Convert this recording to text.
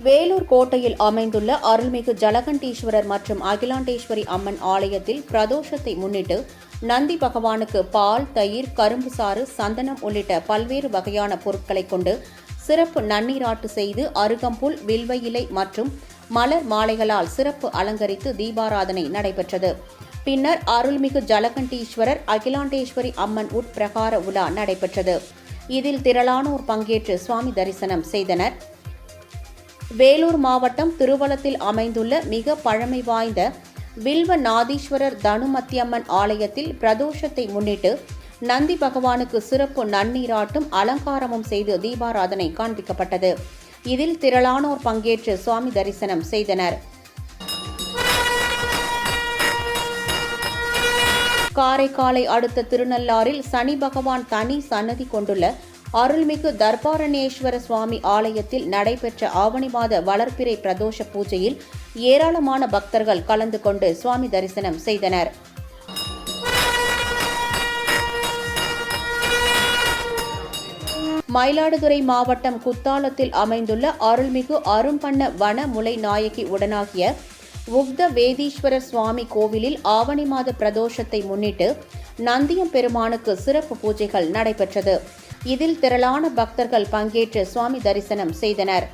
வேலூர் கோட்டையில் அமைந்துள்ள அருள்மிகு ஜலகண்டீஸ்வரர் மற்றும் அகிலாண்டேஸ்வரி அம்மன் ஆலயத்தில் பிரதோஷத்தை முன்னிட்டு நந்தி பகவானுக்கு பால், தயிர், கரும்பு சாறு, சந்தனம் உள்ளிட்ட பல்வேறு வகையான பொருட்களை கொண்டு சிறப்பு நன்னீராட்டு செய்து அருகம்புல், வில்வ இலை மற்றும் மலர் மாலைகளால் சிறப்பு அலங்கரித்து தீபாராதனை நடைபெற்றது. பின்னர் அருள்மிகு ஜலகண்டீஸ்வரர், அகிலாண்டேஸ்வரி அம்மன் உட்பிரகார உலா நடைபெற்றது. இதில் திரளானோர் பங்கேற்று சுவாமி தரிசனம் செய்தனர். வேலூர் மாவட்டம் திருவலத்தில் அமைந்துள்ள மிக பழமை வாய்ந்த வில்வநாதீஸ்வரர் தனுமத்தியம்மன் ஆலயத்தில் பிரதோஷத்தை முன்னிட்டு நந்தி பகவானுக்கு சிறப்பு நன்னீராட்டும் அலங்காரமும் செய்து தீபாராதனை காண்பிக்கப்பட்டது. இதில் திரளானோர் பங்கேற்று சுவாமி தரிசனம் செய்தனர். காரைக்காலை அடுத்த திருநள்ளாறில் சனி பகவான் தனி சன்னதி கொண்டுள்ள அருள்மிகு தர்பாரண்யேஸ்வர சுவாமி ஆலயத்தில் நடைபெற்ற ஆவணி மாத வளர்பிறை பிரதோஷ பூஜையில் ஏராளமான பக்தர்கள் கலந்து கொண்டு சுவாமி தரிசனம் செய்தனர். மயிலாடுதுறை மாவட்டம் குத்தாலத்தில் அமைந்துள்ள அருள்மிகு அரும்பண்ண வன முலை நாயகி உடனாகிய உக்த வேதீஸ்வரர் சுவாமி கோவிலில் ஆவணி மாத பிரதோஷத்தை முன்னிட்டு நந்தியம் பெருமானுக்கு சிறப்பு பூஜைகள் நடைபெற்றது. இதில் திரளான பக்தர்கள் பங்கேற்று சுவாமி தரிசனம் செய்தனர்.